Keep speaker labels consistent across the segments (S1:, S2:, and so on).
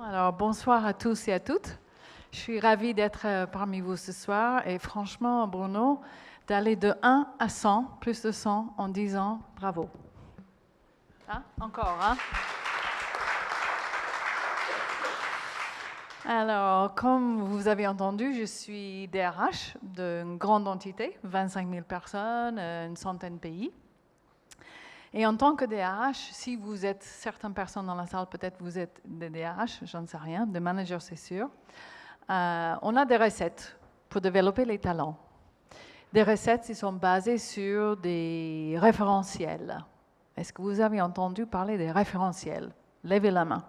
S1: Alors, bonsoir à tous et à toutes. Je suis ravie d'être parmi vous ce soir et franchement, Bruno, d'aller de 1 à 100, plus de 100 en 10 ans, bravo. Hein? Encore, hein? Alors, comme vous avez entendu, je suis DRH d'une grande entité, 25 000 personnes, une centaine de pays. Et en tant que DRH, si vous êtes certaines personnes dans la salle, peut-être vous êtes des DRH, j'en sais rien, des managers, c'est sûr. On a des recettes pour développer les talents. Des recettes qui sont basées sur des référentiels. Est-ce que vous avez entendu parler des référentiels? Levez la main.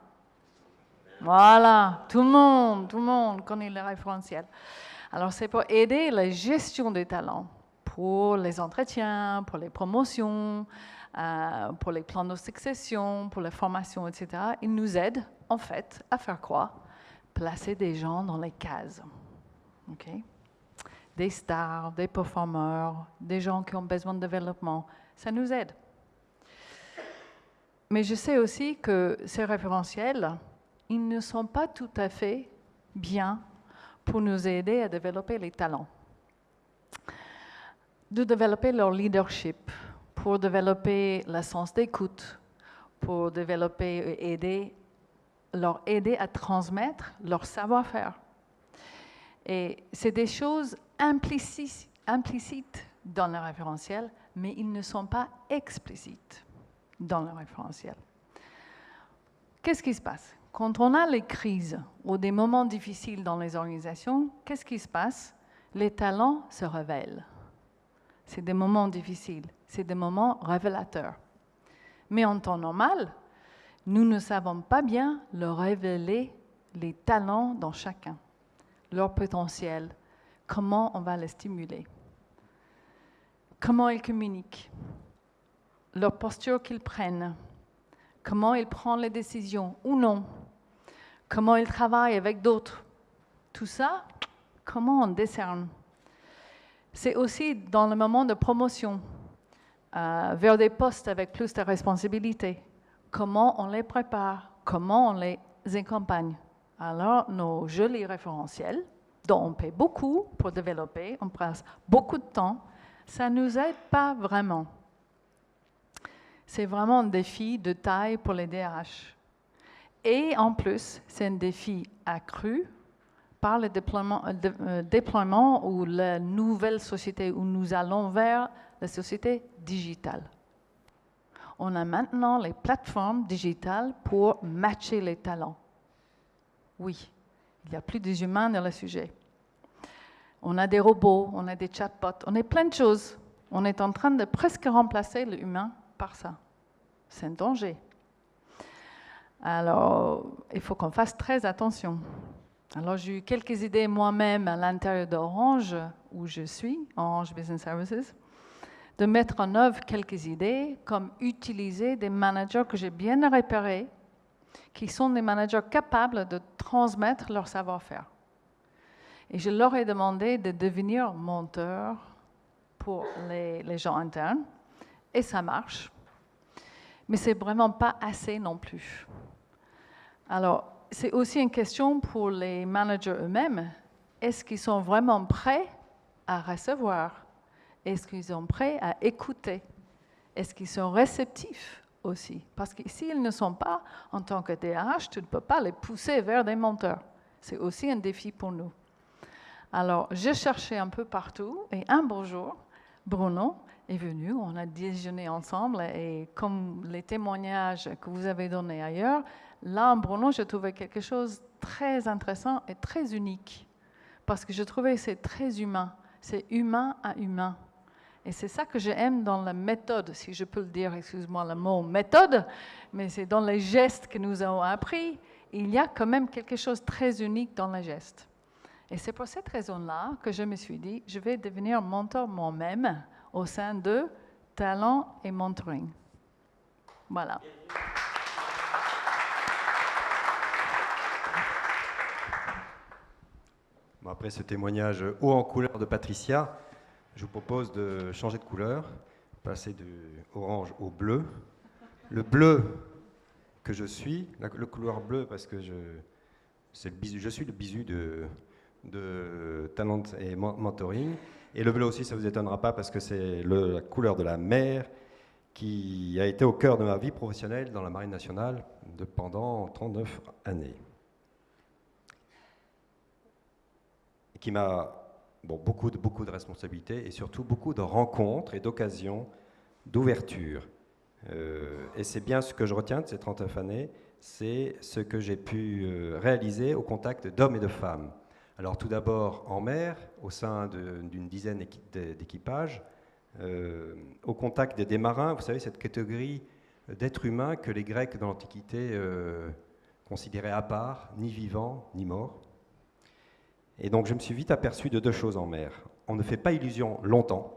S1: Voilà, tout le monde connaît les référentiels. Alors, c'est pour aider la gestion des talents, pour les entretiens, pour les promotions, pour les plans de succession, pour les formations, etc. Ils nous aident, en fait, à faire quoi? Placer des gens dans les cases. Okay? Des stars, des performeurs, des gens qui ont besoin de développement. Ça nous aide. Mais je sais aussi que ces référentiels, ils ne sont pas tout à fait bien pour nous aider à développer les talents. De développer leur leadership, pour développer le sens d'écoute, pour développer et leur aider à transmettre leur savoir-faire. Et c'est des choses implicites dans le référentiel, mais ils ne sont pas explicites dans le référentiel. Qu'est-ce qui se passe? Quand on a les crises ou des moments difficiles dans les organisations, qu'est-ce qui se passe? Les talents se révèlent. C'est des moments difficiles, c'est des moments révélateurs. Mais en temps normal, nous ne savons pas bien leur révéler les talents dans chacun, leur potentiel, comment on va les stimuler, comment ils communiquent, leur posture qu'ils prennent, comment ils prennent les décisions ou non, comment ils travaillent avec d'autres. Tout ça, comment on décerne? C'est aussi dans le moment de promotion, vers des postes avec plus de responsabilités. Comment on les prépare, comment on les accompagne. Alors, nos jolis référentiels, dont on paie beaucoup pour développer, on passe beaucoup de temps, ça ne nous aide pas vraiment. C'est vraiment un défi de taille pour les DRH. Et en plus, c'est un défi accru par le déploiement ou la nouvelle société où nous allons vers la société digitale. On a maintenant les plateformes digitales pour matcher les talents. Oui, il n'y a plus des humains dans le sujet. On a des robots, on a des chatbots, on a plein de choses. On est en train de presque remplacer l'humain par ça. C'est un danger. Alors, il faut qu'on fasse très attention. Alors, j'ai eu quelques idées moi-même à l'intérieur d'Orange, où je suis, Orange Business Services, de mettre en œuvre quelques idées, comme utiliser des managers que j'ai bien repérés, qui sont des managers capables de transmettre leur savoir-faire. Et je leur ai demandé de devenir menteurs pour les gens internes, et ça marche. Mais c'est vraiment pas assez non plus. Alors, c'est aussi une question pour les managers eux-mêmes. Est-ce qu'ils sont vraiment prêts à recevoir? Est-ce qu'ils sont prêts à écouter? Est-ce qu'ils sont réceptifs aussi? Parce que s'ils ne sont pas, en tant que DRH, tu ne peux pas les pousser vers des menteurs. C'est aussi un défi pour nous. Alors, j'ai cherché un peu partout et un beau jour, Bruno est venu, on a déjeuné ensemble et comme les témoignages que vous avez donnés ailleurs, là, en Bruno, j'ai trouvé quelque chose de très intéressant et très unique parce que je trouvais que c'est très humain, c'est humain à humain. Et c'est ça que j'aime dans la méthode, si je peux le dire, excuse-moi le mot méthode, mais c'est dans les gestes que nous avons appris, il y a quand même quelque chose de très unique dans les gestes. Et c'est pour cette raison-là que je me suis dit, je vais devenir mentor moi-même au sein de Talent et Mentoring. Voilà.
S2: Bon, après ce témoignage haut en couleur de Patricia, je vous propose de changer de couleur, passer du orange au bleu. Le bleu que je suis, le couleur bleue parce que je suis le bisu de talent et mentoring. Et le bleu aussi, ça ne vous étonnera pas parce que c'est la couleur de la mer qui a été au cœur de ma vie professionnelle dans la Marine nationale pendant 39 années. Et qui m'a beaucoup de responsabilités et surtout beaucoup de rencontres et d'occasions d'ouverture. Et c'est bien ce que je retiens de ces 39 années, c'est ce que j'ai pu réaliser au contact d'hommes et de femmes. Alors tout d'abord en mer, au sein d'une dizaine d'équipages, au contact des marins, vous savez, cette catégorie d'êtres humains que les Grecs dans l'Antiquité considéraient à part, ni vivants, ni morts. Et donc je me suis vite aperçu de deux choses en mer. On ne fait pas illusion longtemps.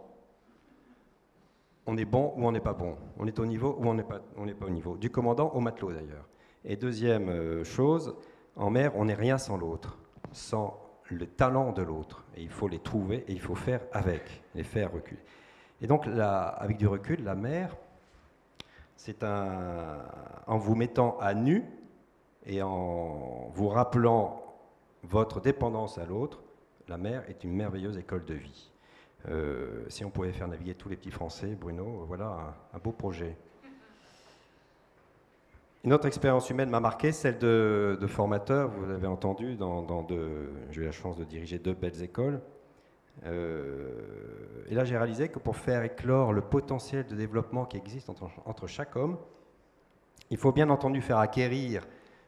S2: On est bon ou on n'est pas bon. On est au niveau ou on n'est pas au niveau. Du commandant au matelot d'ailleurs. Et deuxième chose, en mer, on n'est rien sans l'autre, sans le talent de l'autre. Et il faut les trouver et il faut faire avec, les faire reculer. Et donc, avec du recul, la mer, c'est en vous mettant à nu et en vous rappelant votre dépendance à l'autre, la mer est une merveilleuse école de vie. Si on pouvait faire naviguer tous les petits Français, Bruno, voilà un beau projet. Une autre expérience humaine m'a marqué, celle de formateur. Vous l'avez entendu, j'ai eu la chance de diriger 2 belles écoles. Et là, j'ai réalisé que pour faire éclore le potentiel de développement qui existe entre chaque homme, il faut bien entendu faire acquérir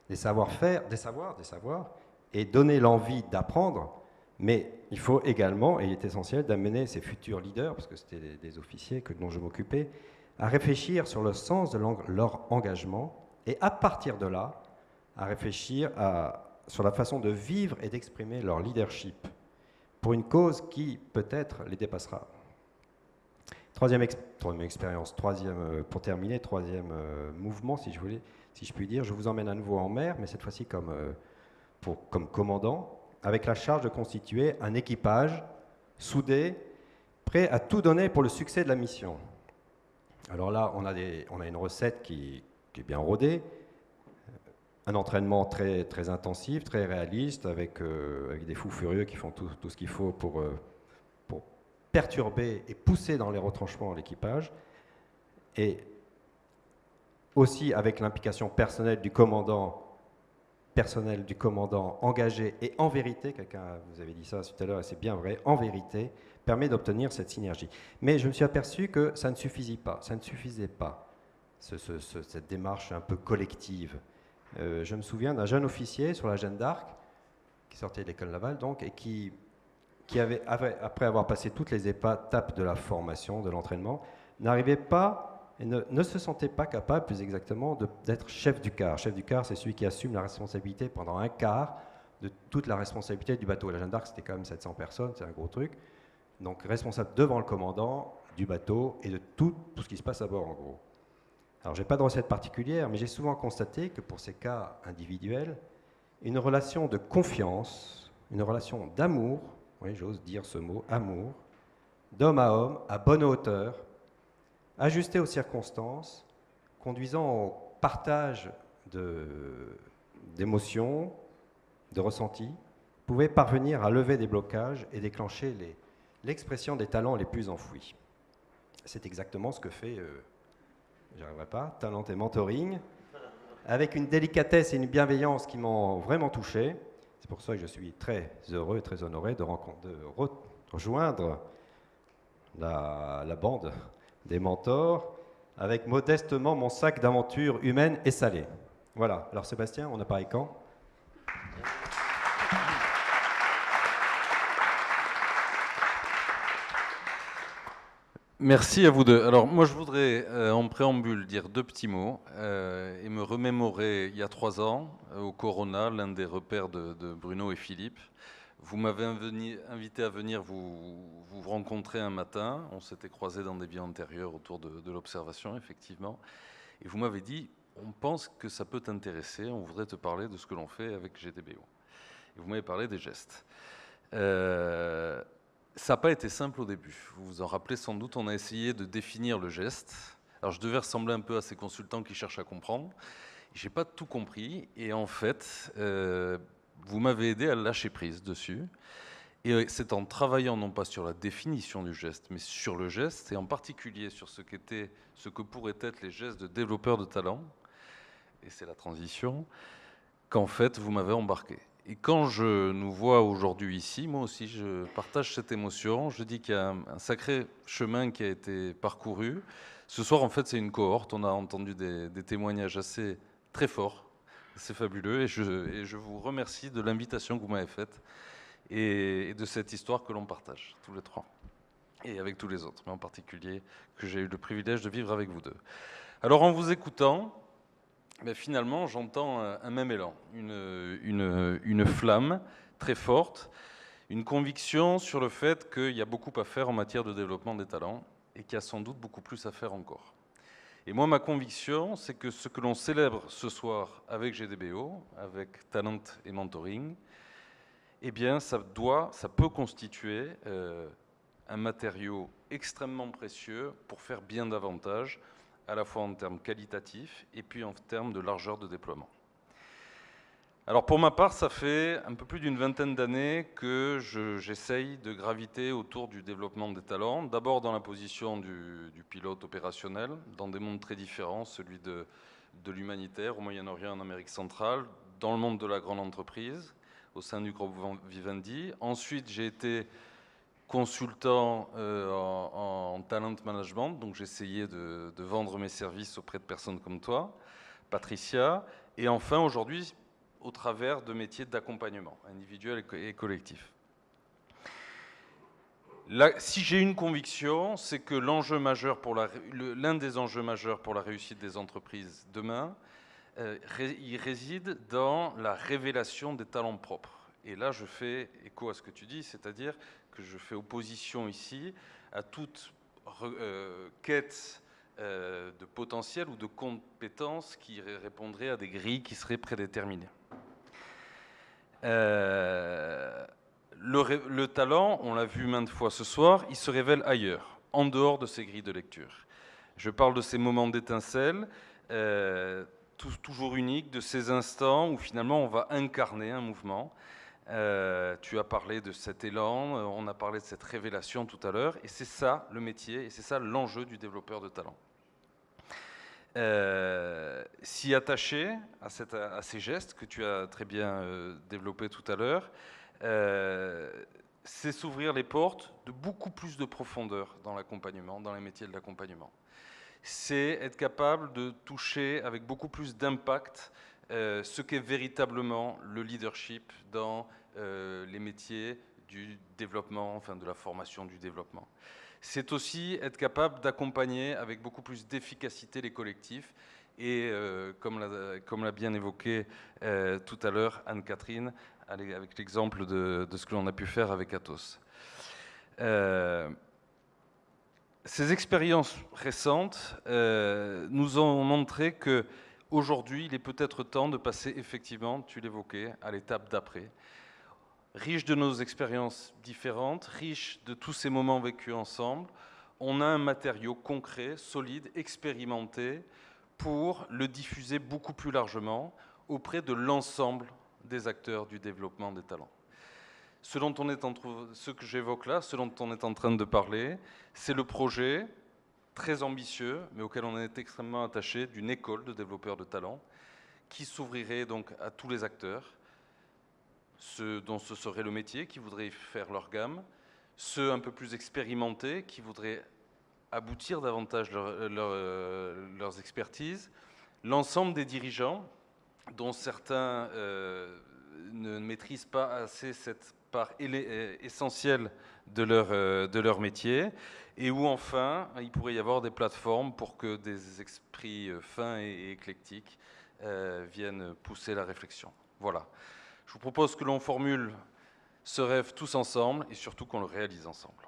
S2: des savoir-faire, des savoirs, et donner l'envie d'apprendre. Mais il faut également, et il est essentiel, d'amener ces futurs leaders, parce que c'était des officiers dont je m'occupais, à réfléchir sur le sens de leur engagement, et à partir de là, à réfléchir sur la façon de vivre et d'exprimer leur leadership pour une cause qui, peut-être, les dépassera. Troisième expérience, pour terminer, troisième mouvement, si je puis dire, je vous emmène à nouveau en mer, mais cette fois-ci comme commandant, avec la charge de constituer un équipage soudé, prêt à tout donner pour le succès de la mission. Alors là, on a une recette qui est bien rodée, un entraînement très, très intensif, très réaliste, avec des fous furieux qui font tout ce qu'il faut pour perturber et pousser dans les retranchements l'équipage, et aussi avec l'implication personnelle du commandant engagé et en vérité, quelqu'un vous avait dit ça tout à l'heure et c'est bien vrai, en vérité, permet d'obtenir cette synergie. Mais je me suis aperçu que ça ne suffisait pas, cette démarche un peu collective. Je me souviens d'un jeune officier sur la Jeanne d'Arc, qui sortait de l'école navale donc, et qui avait, après avoir passé toutes les étapes de la formation, de l'entraînement, n'arrivait pas et ne se sentait pas capable, plus exactement, d'être chef du quart. Chef du quart, c'est celui qui assume la responsabilité pendant un quart de toute la responsabilité du bateau. La Jeanne d'Arc, c'était quand même 700 personnes, c'est un gros truc. Donc responsable devant le commandant du bateau et de tout ce qui se passe à bord, en gros. Alors, je n'ai pas de recette particulière, mais j'ai souvent constaté que pour ces cas individuels, une relation de confiance, une relation d'amour, oui, j'ose dire ce mot, amour, d'homme à homme, à bonne hauteur, ajusté aux circonstances, conduisant au partage d'émotions, de ressentis, pouvait parvenir à lever des blocages et déclencher l'expression des talents les plus enfouis. C'est exactement ce que fait, j'y arriverai pas, Talent et Mentoring, avec une délicatesse et une bienveillance qui m'ont vraiment touché. C'est pour ça que je suis très heureux et très honoré de rejoindre la bande des mentors avec modestement mon sac d'aventures humaines et salées. Voilà. Alors Sébastien, on appareille quand ?
S3: Merci à vous deux. Alors moi je voudrais en préambule dire 2 petits mots et me remémorer il y a 3 ans au Corona, l'un des repères de Bruno et Philippe. Vous m'avez invité à venir vous rencontrer un matin. On s'était croisés dans des vies antérieures autour de l'observation, effectivement. Et vous m'avez dit, on pense que ça peut t'intéresser, on voudrait te parler de ce que l'on fait avec GDBO. Et vous m'avez parlé des gestes. Ça n'a pas été simple au début. Vous vous en rappelez sans doute, on a essayé de définir le geste. Alors je devais ressembler un peu à ces consultants qui cherchent à comprendre. Je n'ai pas tout compris. Et en fait, vous m'avez aidé à lâcher prise dessus. Et c'est en travaillant non pas sur la définition du geste, mais sur le geste, et en particulier sur ce que pourraient être les gestes de développeurs de talent, et c'est la transition, qu'en fait vous m'avez embarqué. Et quand je nous vois aujourd'hui ici, moi aussi je partage cette émotion, je dis qu'il y a un sacré chemin qui a été parcouru. Ce soir en fait c'est une cohorte, on a entendu des témoignages assez très forts, c'est fabuleux, et je vous remercie de l'invitation que vous m'avez faite et de cette histoire que l'on partage tous les trois, et avec tous les autres, mais en particulier que j'ai eu le privilège de vivre avec vous deux. Alors en vous écoutant, finalement j'entends un même élan, une flamme très forte, une conviction sur le fait qu'il y a beaucoup à faire en matière de développement des talents et qu'il y a sans doute beaucoup plus à faire encore. Et moi, ma conviction, c'est que ce que l'on célèbre ce soir avec GDBO, avec Talent et Mentoring, eh bien, ça peut constituer un matériau extrêmement précieux pour faire bien davantage, à la fois en termes qualitatifs et puis en termes de largeur de déploiement. Alors pour ma part, ça fait un peu plus d'une vingtaine d'années que j'essaye de graviter autour du développement des talents, d'abord dans la position du pilote opérationnel, dans des mondes très différents, celui de l'humanitaire au Moyen-Orient et en Amérique centrale, dans le monde de la grande entreprise, au sein du groupe Vivendi. Ensuite, j'ai été consultant en talent management, donc j'essayais de vendre mes services auprès de personnes comme toi, Patricia, et enfin aujourd'hui au travers de métiers d'accompagnement individuel et collectif. Là, si j'ai une conviction, c'est que l'un des enjeux majeurs pour la réussite des entreprises demain, il réside dans la révélation des talents propres. Et là, je fais écho à ce que tu dis, c'est-à-dire que je fais opposition ici à toute quête de potentiel ou de compétences qui répondrait à des grilles qui seraient prédéterminées. Le talent, on l'a vu maintes fois ce soir, il se révèle ailleurs, en dehors de ces grilles de lecture. Je parle de ces moments d'étincelle, toujours uniques, de ces instants où finalement on va incarner un mouvement. Tu as parlé de cet élan, on a parlé de cette révélation tout à l'heure, et c'est ça le métier, et c'est ça l'enjeu du développeur de talent. S'y attacher à ces gestes que tu as très bien développés tout à l'heure, c'est s'ouvrir les portes de beaucoup plus de profondeur dans l'accompagnement, dans les métiers de l'accompagnement. C'est être capable de toucher avec beaucoup plus d'impact ce qu'est véritablement le leadership dans les métiers du développement, enfin de la formation du développement. C'est aussi être capable d'accompagner avec beaucoup plus d'efficacité les collectifs et, comme l'a bien évoqué tout à l'heure Anne-Catherine, avec l'exemple de ce que l'on a pu faire avec Atos. Ces expériences récentes nous ont montré qu'aujourd'hui, il est peut-être temps de passer effectivement, tu l'évoquais, à l'étape d'après. Riche de nos expériences différentes, riche de tous ces moments vécus ensemble, on a un matériau concret, solide, expérimenté pour le diffuser beaucoup plus largement auprès de l'ensemble des acteurs du développement des talents. Ce que j'évoque là, ce dont on est en train de parler, c'est le projet très ambitieux, mais auquel on est extrêmement attaché, d'une école de développeurs de talents qui s'ouvrirait donc à tous les acteurs, ceux dont ce serait le métier, qui voudraient faire leur gamme, ceux un peu plus expérimentés, qui voudraient aboutir davantage leurs expertises, l'ensemble des dirigeants, dont certains ne maîtrisent pas assez cette part essentielle de leur métier, et où enfin il pourrait y avoir des plateformes pour que des esprits fins et éclectiques viennent pousser la réflexion. Voilà. Je vous propose que l'on formule ce rêve tous ensemble et surtout qu'on le réalise ensemble.